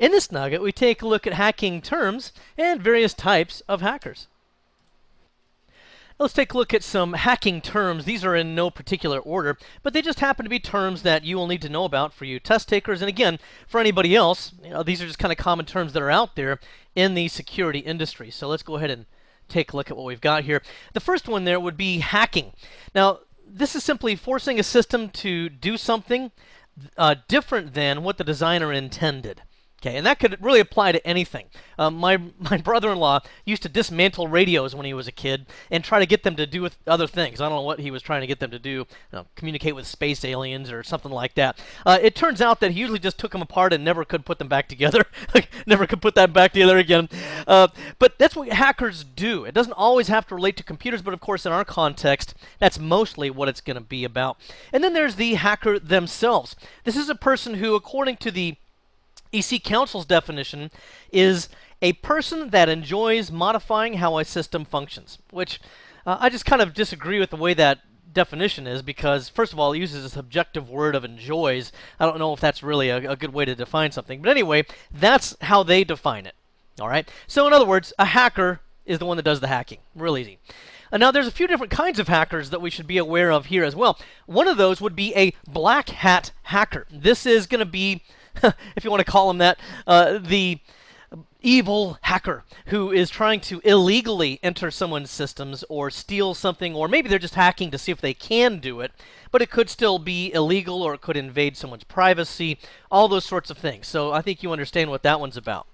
In this nugget, we take a look at hacking terms and various types of hackers. Let's take a look at some hacking terms. These are in no particular order, but they just happen to be terms that you will need to know about for you test takers. And again, for anybody else, these are just kind of common terms that are out there in the security industry. So let's go ahead and take a look at what we've got here. The first one there would be hacking. Now, this is simply forcing a system to do something different than what the designer intended. Okay, and that could really apply to anything. My brother-in-law used to dismantle radios when he was a kid and try to get them to do with other things. I don't know what he was trying to get them to do, communicate with space aliens or something like that. It turns out that he usually just took them apart and never could put them back together. Never could put that back together again. But that's what hackers do. It doesn't always have to relate to computers, but of course in our context, that's mostly what it's going to be about. And then there's the hacker themselves. This is a person who, according to the EC Council's definition, is a person that enjoys modifying how a system functions, which I just kind of disagree with the way that definition is, because first of all, it uses a subjective word of enjoys. I don't know if that's really a good way to define something, but anyway, that's how they define it. All right. So in other words, a hacker is the one that does the hacking. Real easy. Now, there's a few different kinds of hackers that we should be aware of here as well. One of those would be a black hat hacker. This is going to be, if you want to call him that, the evil hacker who is trying to illegally enter someone's systems or steal something, or maybe they're just hacking to see if they can do it, but it could still be illegal, or it could invade someone's privacy, all those sorts of things. So I think you understand what that one's about.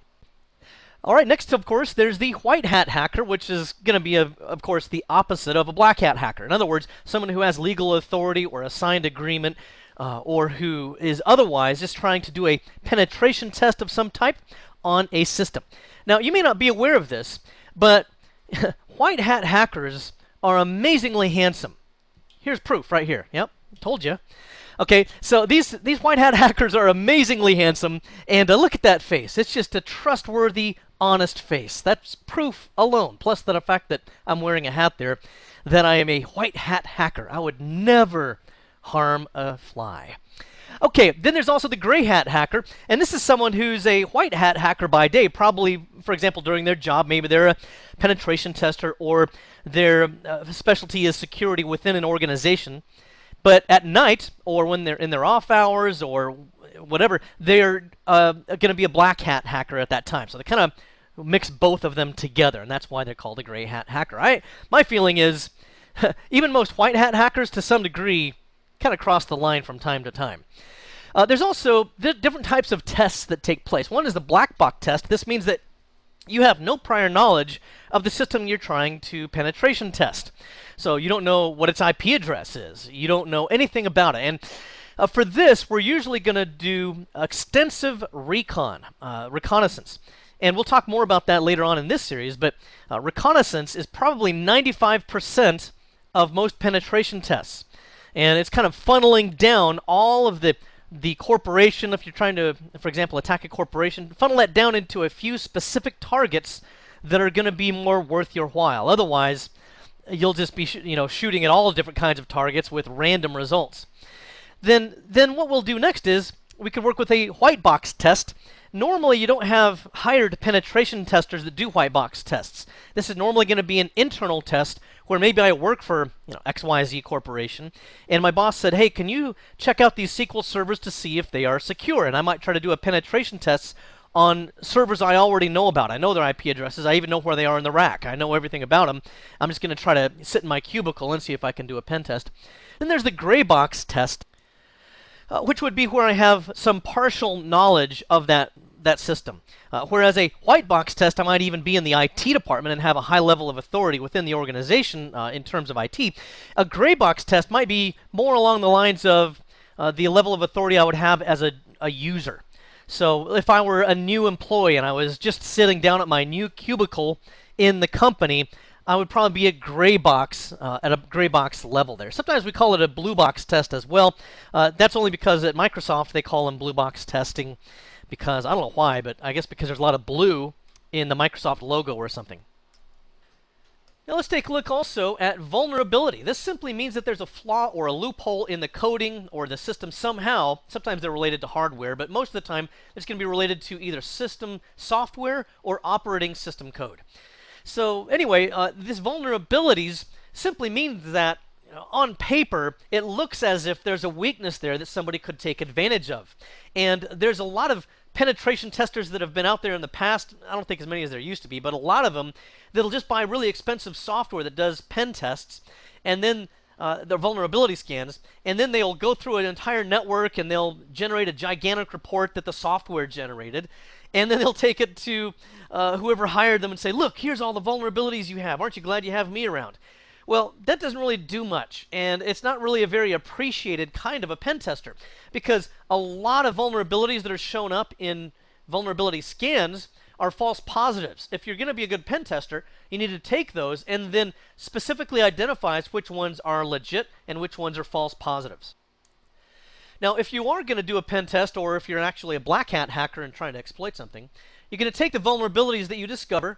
All right, next, of course, there's the white hat hacker, which is going to be, of course, the opposite of a black hat hacker. In other words, someone who has legal authority or a signed agreement, or who is otherwise just trying to do a penetration test of some type on a system. Now, you may not be aware of this, but white hat hackers are amazingly handsome. Here's proof right here. Yep, told you. Okay, so these white hat hackers are amazingly handsome, and look at that face. It's just a trustworthy, honest face. That's proof alone, plus the fact that I'm wearing a hat there, that I am a white hat hacker. I would never harm a fly. Okay, then there's also the gray hat hacker, and this is someone who's a white hat hacker by day. Probably, for example, during their job, maybe they're a penetration tester, or their specialty is security within an organization. But at night, or when they're in their off hours, or whatever, they're going to be a black hat hacker at that time. So they kind of mix both of them together, and that's why they're called a gray hat hacker. My feeling is, even most white hat hackers, to some degree, kind of cross the line from time to time. There's also different types of tests that take place. One is the black box test. This means that you have no prior knowledge of the system you're trying to penetration test. So you don't know what its IP address is. You don't know anything about it. And for this, we're usually going to do extensive reconnaissance. And we'll talk more about that later on in this series, but reconnaissance is probably 95% of most penetration tests. And it's kind of funneling down all of the corporation. If you're trying to, for example, attack a corporation, funnel that down into a few specific targets that are going to be more worth your while. Otherwise, you'll just be shooting at all different kinds of targets with random results. Then what we'll do next is we could work with a white box test. Normally, you don't have hired penetration testers that do white box tests. This is normally going to be an internal test where maybe I work for XYZ Corporation, and my boss said, hey, can you check out these SQL servers to see if they are secure? And I might try to do a penetration test on servers I already know about. I know their IP addresses. I even know where they are in the rack. I know everything about them. I'm just going to try to sit in my cubicle and see if I can do a pen test. Then there's the gray box test, which would be where I have some partial knowledge of that system. Whereas a white box test, I might even be in the IT department and have a high level of authority within the organization in terms of IT. A gray box test might be more along the lines of the level of authority I would have as a user. So if I were a new employee and I was just sitting down at my new cubicle in the company, I would probably be at a gray box level there. Sometimes we call it a blue box test as well. That's only because at Microsoft they call them blue box testing, because I don't know why, but I guess because there's a lot of blue in the Microsoft logo or something. Now let's take a look also at vulnerability. This simply means that there's a flaw or a loophole in the coding or the system somehow. Sometimes they're related to hardware, but most of the time it's going to be related to either system software or operating system code. So anyway, these vulnerabilities simply means that on paper, it looks as if there's a weakness there that somebody could take advantage of. And there's a lot of penetration testers that have been out there in the past. I don't think as many as there used to be, but a lot of them that'll just buy really expensive software that does pen tests, and then their vulnerability scans, and then they'll go through an entire network and they'll generate a gigantic report that the software generated, and then they'll take it to whoever hired them and say, look, here's all the vulnerabilities you have. Aren't you glad you have me around? Well, that doesn't really do much, and it's not really a very appreciated kind of a pen tester, because a lot of vulnerabilities that are shown up in vulnerability scans are false positives. If you're going to be a good pen tester, you need to take those and then specifically identify which ones are legit and which ones are false positives. Now, if you are going to do a pen test, or if you're actually a black hat hacker and trying to exploit something, you're going to take the vulnerabilities that you discover,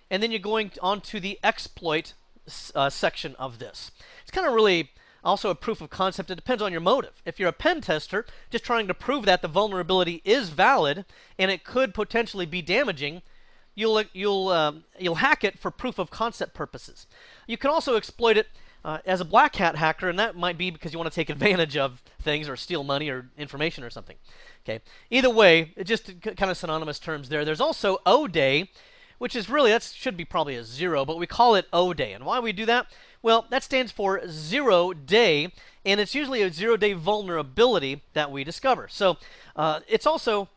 and then you're going on to the exploit section of this. It's kind of really also a proof of concept. It depends on your motive. If you're a pen tester just trying to prove that the vulnerability is valid and it could potentially be damaging, you'll hack it for proof of concept purposes. You can also exploit it as a black hat hacker, and that might be because you want to take advantage of things or steal money or information or something. Okay. Either way, it's just kind of synonymous terms there. There's also O-Day, which is really, that should be probably a 0, but we call it O-Day. And why we do that? Well, that stands for 0 day, and it's usually a 0-day vulnerability that we discover. So it's also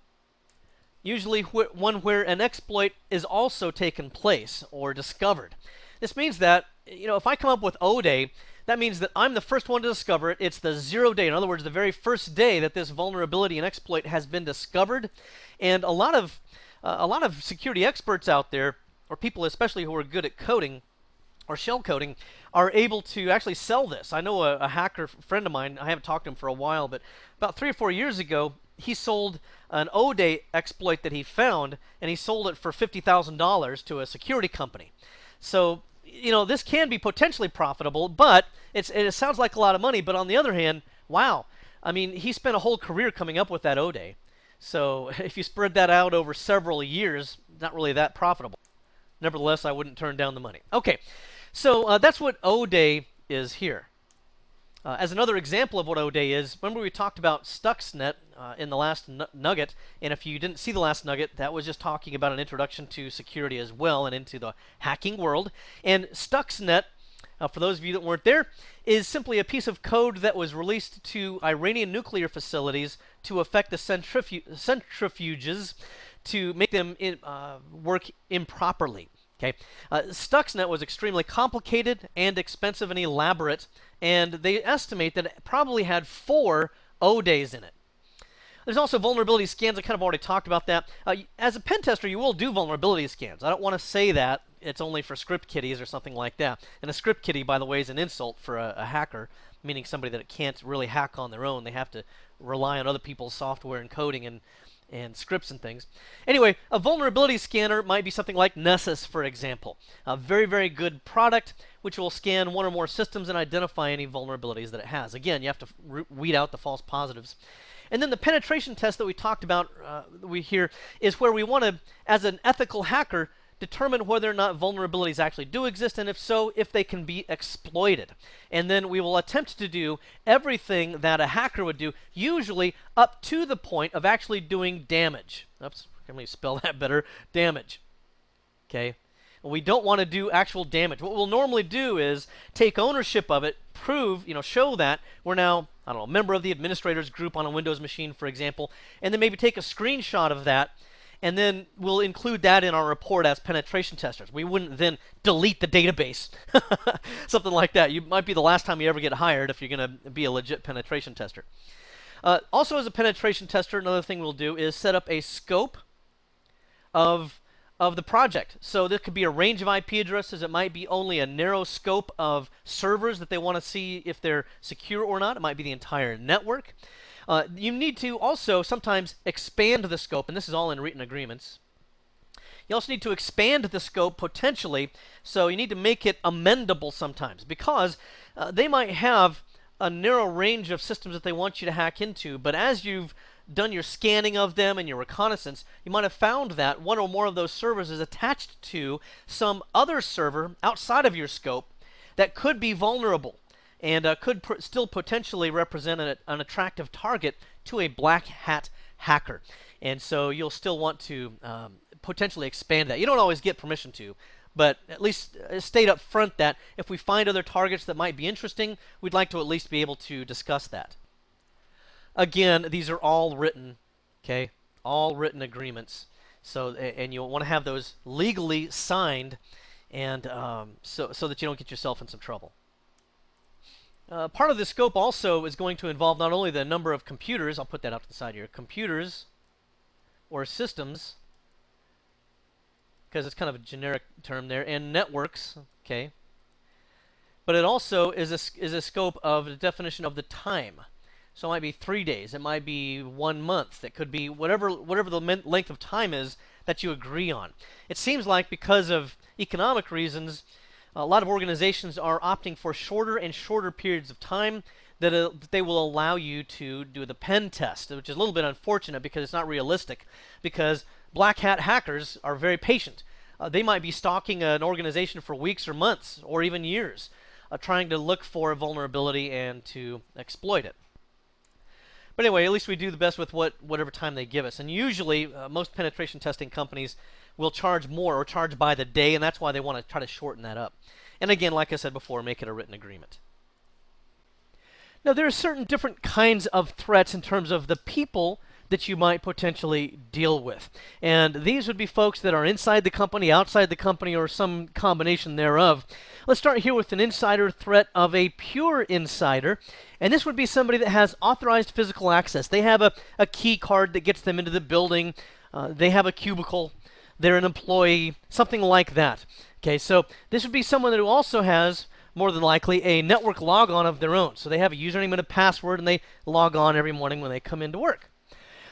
usually one where an exploit is also taken place or discovered. This means that, if I come up with O-Day, that means that I'm the first one to discover it. It's the 0 day. In other words, the very first day that this vulnerability and exploit has been discovered. And a lot of security experts out there, or people especially who are good at coding or shell coding, are able to actually sell this. I know a hacker friend of mine, I haven't talked to him for a while, but about 3 or 4 years ago, he sold an O-Day exploit that he found, and he sold it for $50,000 to a security company. So, this can be potentially profitable, but it sounds like a lot of money. But on the other hand, wow. I mean, he spent a whole career coming up with that O-Day. So if you spread that out over several years, not really that profitable. Nevertheless, I wouldn't turn down the money. Okay, so that's what O-Day is here. As another example of what O-Day is, remember we talked about Stuxnet in the last nugget, and if you didn't see the last nugget, that was just talking about an introduction to security as well and into the hacking world. And Stuxnet, for those of you that weren't there, is simply a piece of code that was released to Iranian nuclear facilities to affect the centrifuges to make them work improperly. Okay, Stuxnet was extremely complicated and expensive and elaborate, and they estimate that it probably had 4 O-Days in it. There's also vulnerability scans. I kind of already talked about that. As a pen tester, you will do vulnerability scans. I don't want to say that it's only for script kiddies or something like that. And a script kiddie, by the way, is an insult for a hacker, meaning somebody that can't really hack on their own. They have to rely on other people's software and coding and scripts and things. Anyway, a vulnerability scanner might be something like Nessus, for example. A very, very good product which will scan one or more systems and identify any vulnerabilities that it has. Again, you have to weed out the false positives. And then the penetration test that we talked about here is where we want to, as an ethical hacker, determine whether or not vulnerabilities actually do exist, and if so, if they can be exploited. And then we will attempt to do everything that a hacker would do, usually up to the point of actually doing damage. Oops, let me spell that better. Damage. Okay? We don't want to do actual damage. What we'll normally do is take ownership of it, prove, show that we're now, I don't know, a member of the administrators group on a Windows machine, for example, and then maybe take a screenshot of that, and then we'll include that in our report as penetration testers. We wouldn't then delete the database. Something like that. You might be the last time you ever get hired if you're going to be a legit penetration tester. Also, as a penetration tester, another thing we'll do is set up a scope of the project. So this could be a range of IP addresses. It might be only a narrow scope of servers that they want to see if they're secure or not. It might be the entire network. You need to also sometimes expand the scope, and this is all in written agreements. You also need to expand the scope potentially, so you need to make it amendable sometimes, because they might have a narrow range of systems that they want you to hack into, but as you've done your scanning of them and your reconnaissance, you might have found that one or more of those servers is attached to some other server outside of your scope that could be vulnerable and could still potentially represent an attractive target to a black hat hacker. And so you'll still want to potentially expand that. You don't always get permission to, but at least state up front that if we find other targets that might be interesting, we'd like to at least be able to discuss that. Again, these are all written, okay? All written agreements. So, and you'll want to have those legally signed, and so that you don't get yourself in some trouble. Part of the scope also is going to involve not only the number of computers, I'll put that out to the side here, computers or systems, because it's kind of a generic term there, and networks, okay? But it also is a scope of the definition of the time. So it might be 3 days, it might be 1 month, it could be whatever the length of time is that you agree on. It seems like because of economic reasons, a lot of organizations are opting for shorter and shorter periods of time that they will allow you to do the pen test, which is a little bit unfortunate because it's not realistic, because black hat hackers are very patient. They might be stalking an organization for weeks or months or even years, trying to look for a vulnerability and to exploit it. But anyway, at least we do the best with whatever time they give us. And usually, most penetration testing companies will charge more or charge by the day, and that's why they want to try to shorten that up. And again, like I said before, make it a written agreement. Now, there are certain different kinds of threats in terms of the people that you might potentially deal with. And these would be folks that are inside the company, outside the company, or some combination thereof. Let's start here with an insider threat of a pure insider. And this would be somebody that has authorized physical access. They have a key card that gets them into the building. They have a cubicle. They're an employee, something like that. Okay, so this would be someone who also has, more than likely, a network logon of their own. So they have a username and a password, and they log on every morning when they come into work.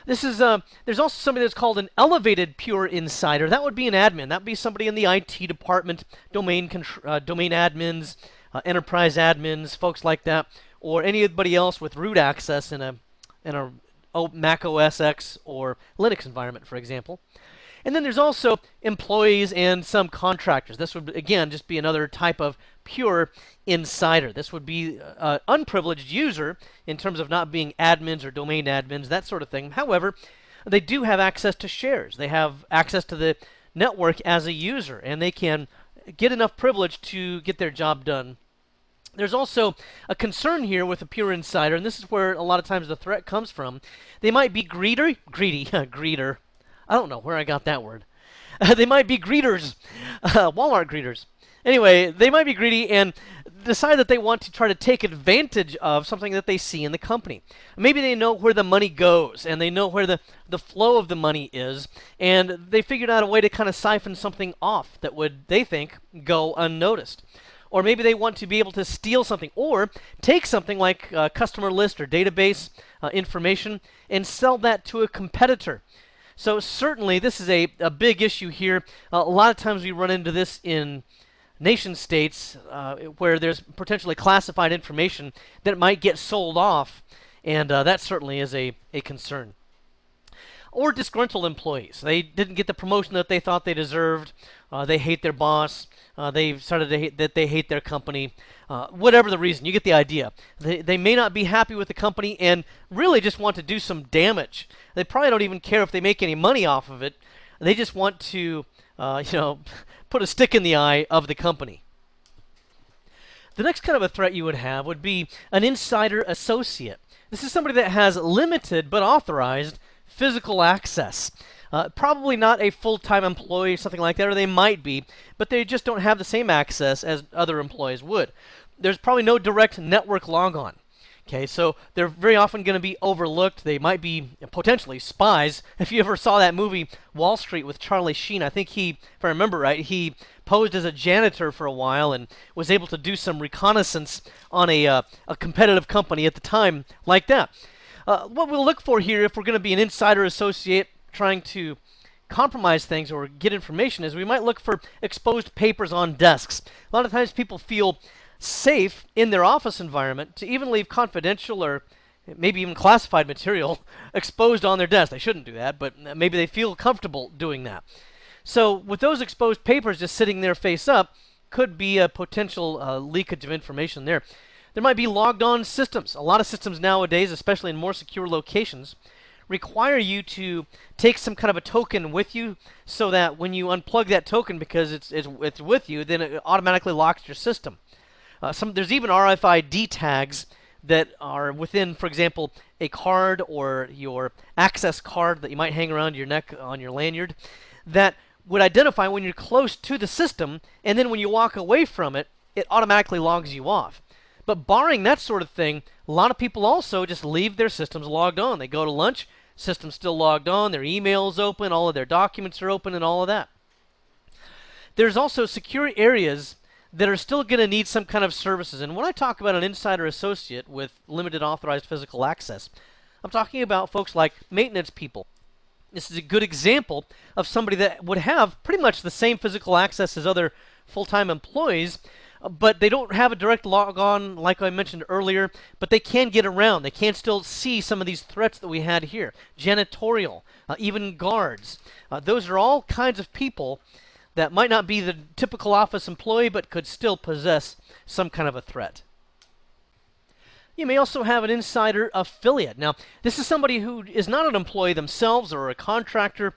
This is there's also somebody that's called an elevated pure insider. That would be an admin. That would be somebody in the IT department, domain admins, enterprise admins, folks like that, or anybody else with root access in a Mac OS X or Linux environment, for example. And then there's also employees and some contractors. This would, again, just be another type of pure insider. This would be an unprivileged user in terms of not being admins or domain admins, that sort of thing. However, they do have access to shares. They have access to the network as a user, and they can get enough privilege to get their job done. There's also a concern here with a pure insider, and this is where a lot of times the threat comes from. They might be greedy, greeter. I don't know where I got that word. They might be greeters, Walmart greeters. Anyway, they might be greedy and decide that they want to try to take advantage of something that they see in the company. Maybe they know where the money goes, and they know where the flow of the money is, and they figured out a way to kind of siphon something off that would, they think, go unnoticed. Or maybe they want to be able to steal something, or take something like customer list or database information and sell that to a competitor. So certainly this is a big issue here. A lot of times we run into this in nation states where there's potentially classified information that might get sold off, and that certainly is a concern. Or disgruntled employees. They didn't get the promotion that they thought they deserved. They hate their boss. They've started to hate that they hate their company. Whatever the reason, you get the idea. They may not be happy with the company and really just want to do some damage. They probably don't even care if they make any money off of it. They just want to, put a stick in the eye of the company. The next kind of a threat you would have would be an insider associate. This is somebody that has limited but authorized physical access. Probably not a full-time employee, something like that, or they might be, but they just don't have the same access as other employees would. There's probably no direct network logon. Okay, so they're very often going to be overlooked. They might be potentially spies. If you ever saw that movie Wall Street with Charlie Sheen, I think he, if I remember right, he posed as a janitor for a while and was able to do some reconnaissance on a competitive company at the time like that. What we'll look for here, if we're going to be an insider associate trying to compromise things or get information, is we might look for exposed papers on desks. A lot of times people feel safe in their office environment to even leave confidential or maybe even classified material exposed on their desk. They shouldn't do that, but maybe they feel comfortable doing that. So with those exposed papers just sitting there face up, could be a potential leakage of information there. There might be logged on systems. A lot of systems nowadays, especially in more secure locations, require you to take some kind of a token with you so that when you unplug that token because it's with you, then it automatically locks your system. There's even RFID tags that are within, for example, a card or your access card that you might hang around your neck on your lanyard that would identify when you're close to the system, and then when you walk away from it, it automatically logs you off. But barring that sort of thing, a lot of people also just leave their systems logged on. They go to lunch, system's still logged on, their email's open, all of their documents are open, and all of that. There's also secure areas that are still going to need some kind of services. And when I talk about an insider associate with limited authorized physical access, I'm talking about folks like maintenance people. This is a good example of somebody that would have pretty much the same physical access as other full-time employees, but they don't have a direct log on like I mentioned earlier, but they can get around. They can still see some of these threats that we had here. Janitorial, even guards. Those are all kinds of people that might not be the typical office employee, but could still possess some kind of a threat. You may also have an insider affiliate. Now, this is somebody who is not an employee themselves or a contractor,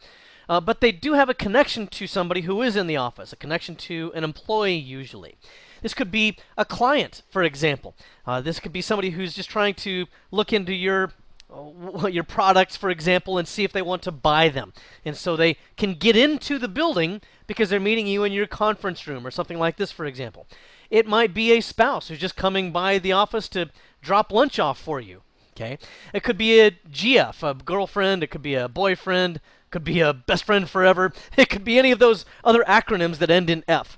but they do have a connection to somebody who is in the office, a connection to an employee usually. This could be a client, for example. This could be somebody who's just trying to look into your products, for example, and see if they want to buy them. And so they can get into the building because they're meeting you in your conference room or something like this, for example. It might be a spouse who's just coming by the office to drop lunch off for you. Okay? It could be a GF, a girlfriend. It could be a boyfriend. It could be a best friend forever. It could be any of those other acronyms that end in F.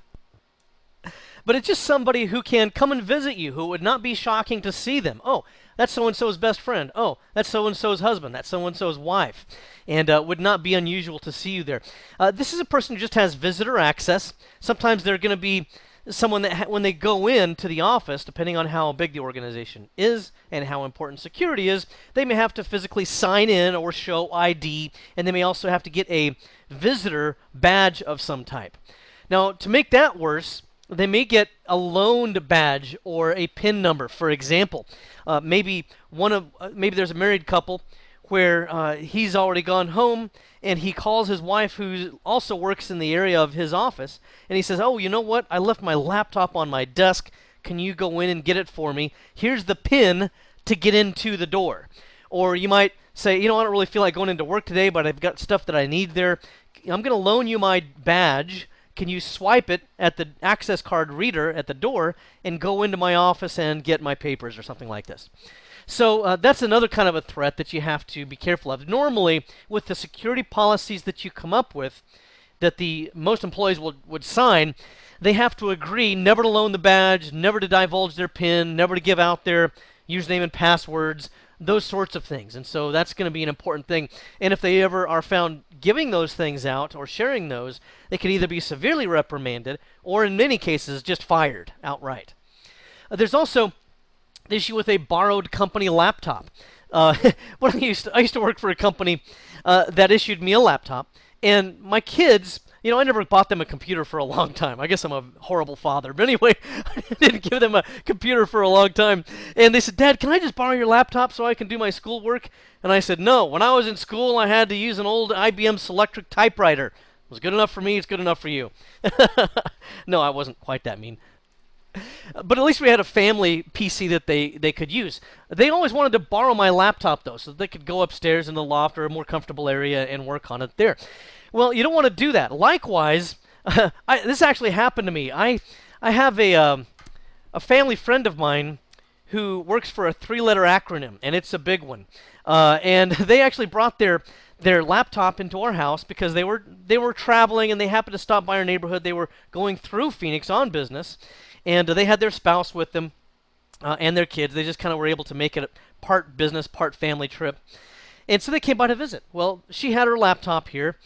But it's just somebody who can come and visit you, who would not be shocking to see them. Oh, that's so-and-so's best friend. Oh, that's so-and-so's husband. That's so-and-so's wife. And would not be unusual to see you there. This is a person who just has visitor access. Sometimes they're going to be someone that when they go in to the office, depending on how big the organization is and how important security is, they may have to physically sign in or show ID, and they may also have to get a visitor badge of some type. Now, to make that worse, they may get a loaned badge or a PIN number. For example, maybe there's a married couple where he's already gone home and he calls his wife, who also works in the area of his office, and he says, "Oh, you know what? I left my laptop on my desk. Can you go in and get it for me? Here's the PIN to get into the door." Or you might say, "You know, I don't really feel like going into work today, but I've got stuff that I need there. I'm going to loan you my badge. Can you swipe it at the access card reader at the door and go into my office and get my papers," or something like this. So that's another kind of a threat that you have to be careful of. Normally, with the security policies that you come up with, that most employees would sign, they have to agree never to loan the badge, never to divulge their PIN, never to give out their username and passwords, those sorts of things. And so that's going to be an important thing. And if they ever are found giving those things out or sharing those, they can either be severely reprimanded or in many cases just fired outright. There's also the issue with a borrowed company laptop. When I used to work for a company that issued me a laptop, and my kids, you know, I never bought them a computer for a long time. I guess I'm a horrible father. But anyway, I didn't give them a computer for a long time. And they said, "Dad, can I just borrow your laptop so I can do my schoolwork?" And I said, "No. When I was in school, I had to use an old IBM Selectric typewriter. It was good enough for me. It's good enough for you." No, I wasn't quite that mean. But at least we had a family PC that they could use. They always wanted to borrow my laptop, though, so they could go upstairs in the loft or a more comfortable area and work on it there. Well, you don't want to do that. Likewise, this actually happened to me. I have a family friend of mine who works for a 3-letter acronym, and it's a big one. And they actually brought their laptop into our house because they were traveling and they happened to stop by our neighborhood. They were going through Phoenix on business, and they had their spouse with them and their kids. They just kind of were able to make it a part business, part family trip. And so they came by to visit. Well, she had her laptop here,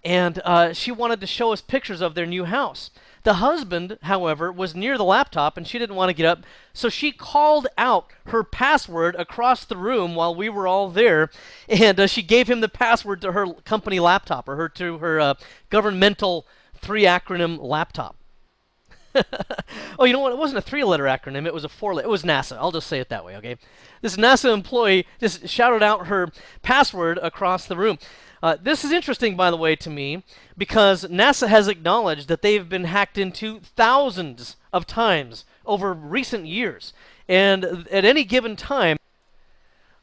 and she wanted to show us pictures of their new house. The husband, however, was near the laptop, and she didn't want to get up, so she called out her password across the room while we were all there, and she gave him the password to her company laptop, or to her governmental 3-acronym laptop. Oh, you know what? It wasn't a 3-letter acronym. It was a 4-letter. It was NASA. I'll just say it that way, okay? This NASA employee just shouted out her password across the room. This is interesting, by the way, to me, because NASA has acknowledged that they've been hacked into thousands of times over recent years. And at any given time,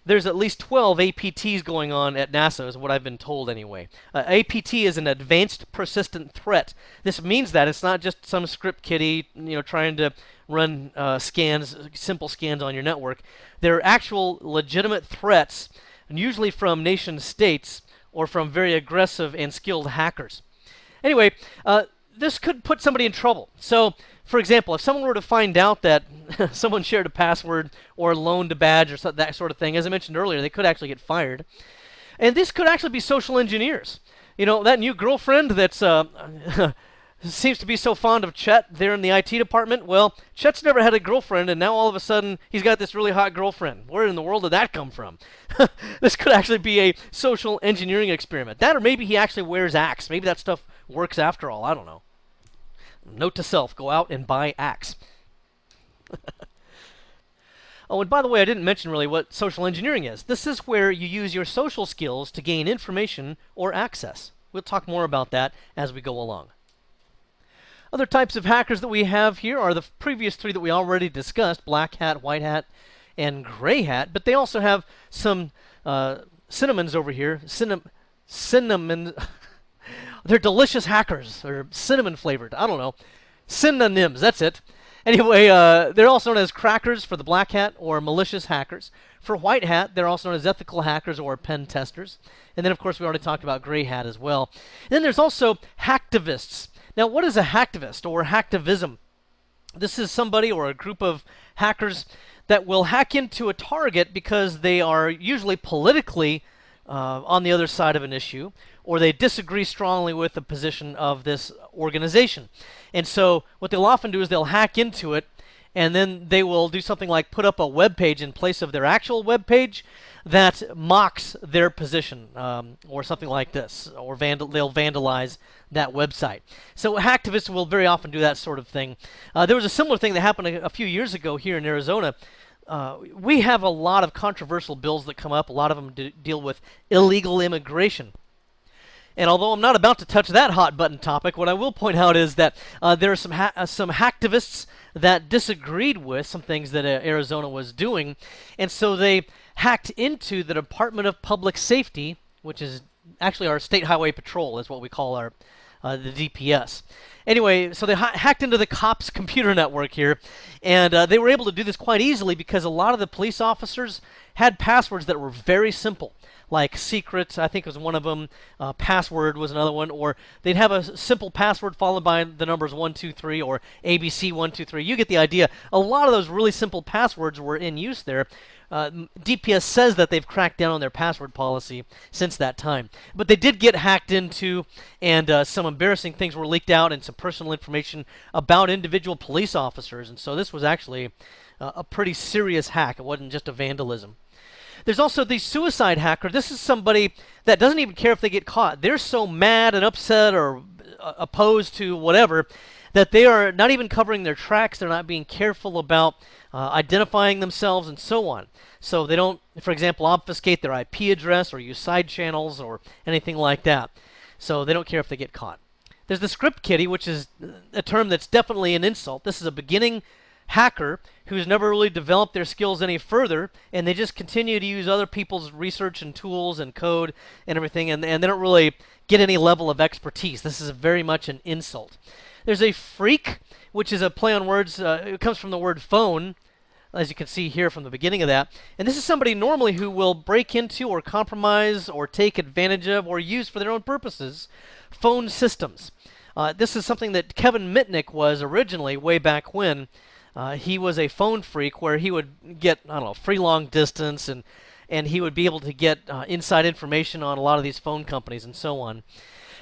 there's at least 12 APTs going on at NASA, is what I've been told anyway. APT is an advanced persistent threat. This means that it's not just some script kiddie, trying to run simple scans on your network. They're actual legitimate threats, and usually from nation states or from very aggressive and skilled hackers. Anyway, this could put somebody in trouble. So, for example, if someone were to find out that someone shared a password or loaned a badge or that sort of thing, as I mentioned earlier, they could actually get fired. And this could actually be social engineers. That new girlfriend that's seems to be so fond of Chet there in the IT department. Well, Chet's never had a girlfriend, and now all of a sudden he's got this really hot girlfriend. Where in the world did that come from? This could actually be a social engineering experiment. That, or maybe he actually wears Axe. Maybe that stuff works after all. I don't know. Note to self, go out and buy Axe. Oh, and by the way, I didn't mention really what social engineering is. This is where you use your social skills to gain information or access. We'll talk more about that as we go along. Other types of hackers that we have here are the previous 3 that we already discussed: black hat, white hat, and gray hat. But they also have some cinnamons over here. Cinnamon. They're delicious hackers. They're cinnamon flavored. I don't know. Synonyms. That's it. Anyway, they're also known as crackers for the black hat, or malicious hackers. For white hat, they're also known as ethical hackers or pen testers. And then, of course, we already talked about gray hat as well. And then there's also hacktivists. Now, what is a hacktivist or hacktivism? This is somebody or a group of hackers that will hack into a target because they are usually politically on the other side of an issue, or they disagree strongly with the position of this organization. And so what they'll often do is they'll hack into it, and then they will do something like put up a web page in place of their actual web page that mocks their position, or something like this, or they'll vandalize that website. So hacktivists will very often do that sort of thing. There was a similar thing that happened a few years ago here in Arizona. We have a lot of controversial bills that come up. A lot of them deal with illegal immigration. And although I'm not about to touch that hot button topic, what I will point out is that there are some hacktivists that disagreed with some things that Arizona was doing, and so they hacked into the Department of Public Safety, which is actually our State Highway Patrol, is what we call our the DPS. Anyway, so they hacked into the cops' computer network here, and they were able to do this quite easily because a lot of the police officers had passwords that were very simple, like secret, I think was one of them, password was another one, or they'd have a simple password followed by the numbers 123 or ABC 123. You get the idea. A lot of those really simple passwords were in use there. DPS says that they've cracked down on their password policy since that time. But they did get hacked into, and some embarrassing things were leaked out, and some personal information about individual police officers. And so this was actually a pretty serious hack. It wasn't just a vandalism. There's also the suicide hacker. This is somebody that doesn't even care if they get caught. They're so mad and upset or opposed to whatever that they are not even covering their tracks. They're not being careful about identifying themselves and so on. So they don't, for example, obfuscate their IP address or use side channels or anything like that. So they don't care if they get caught. There's the script kiddie, which is a term that's definitely an insult. This is a beginning hacker who's never really developed their skills any further, and they just continue to use other people's research and tools and code and everything, and they don't really get any level of expertise. This is very much an insult. There's a freak, which is a play on words. It comes from the word phone, as you can see here from the beginning of that. And this is somebody normally who will break into or compromise or take advantage of or use for their own purposes phone systems. This is something that Kevin Mitnick was originally way back when. He was a phone freak where he would get, I don't know, free long distance, and he would be able to get inside information on a lot of these phone companies and so on.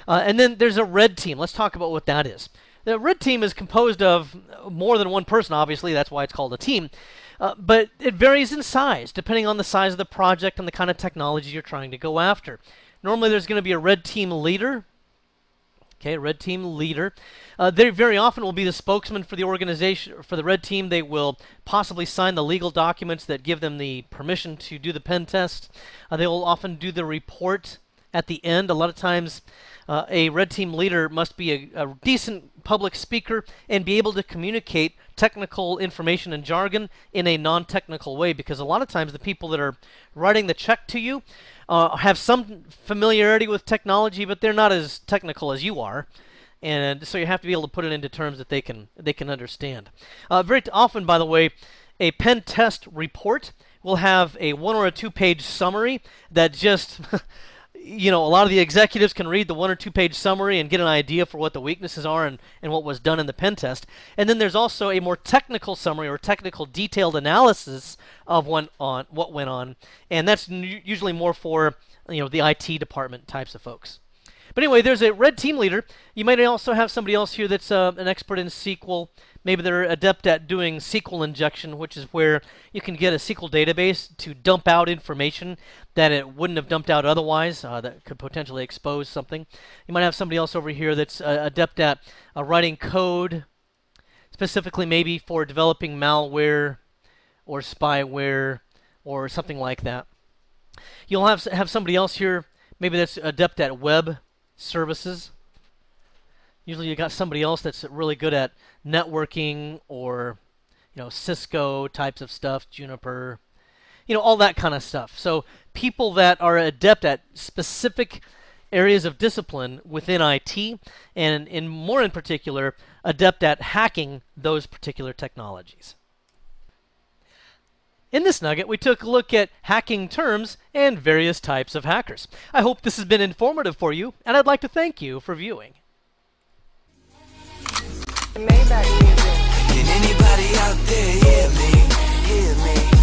And then there's a red team. Let's talk about what that is. The red team is composed of more than one person, obviously. That's why it's called a team. But it varies in size, depending on the size of the project and the kind of technology you're trying to go after. Normally, there's going to be a red team leader. Okay, red team leader. They very often will be the spokesman for the organization. For the red team, they will possibly sign the legal documents that give them the permission to do the pen test. They will often do the report at the end. A lot of times, a red team leader must be a decent public speaker and be able to communicate technical information and jargon in a non-technical way, because a lot of times the people that are writing the check to you have some familiarity with technology, but they're not as technical as you are. And so you have to be able to put it into terms that they can understand. Very often, by the way, a pen test report will have a 1 or a 2 page summary that just a lot of the executives can read the 1 or 2 page summary and get an idea for what the weaknesses are and what was done in the pen test. And then there's also a more technical summary or technical detailed analysis of what went on. And that's usually more for the IT department types of folks. But anyway, there's a red team leader. You might also have somebody else here that's an expert in SQL. Maybe they're adept at doing SQL injection, which is where you can get a SQL database to dump out information that it wouldn't have dumped out otherwise, that could potentially expose something. You might have somebody else over here that's adept at writing code, specifically maybe for developing malware or spyware or something like that. You'll have somebody else here, maybe that's adept at web services. Usually you got somebody else that's really good at networking or, Cisco types of stuff, Juniper, all that kind of stuff. So people that are adept at specific areas of discipline within IT, and more in particular, adept at hacking those particular technologies. In this nugget, we took a look at hacking terms and various types of hackers. I hope this has been informative for you, and I'd like to thank you for viewing. Can anybody out there hear me? Hear me?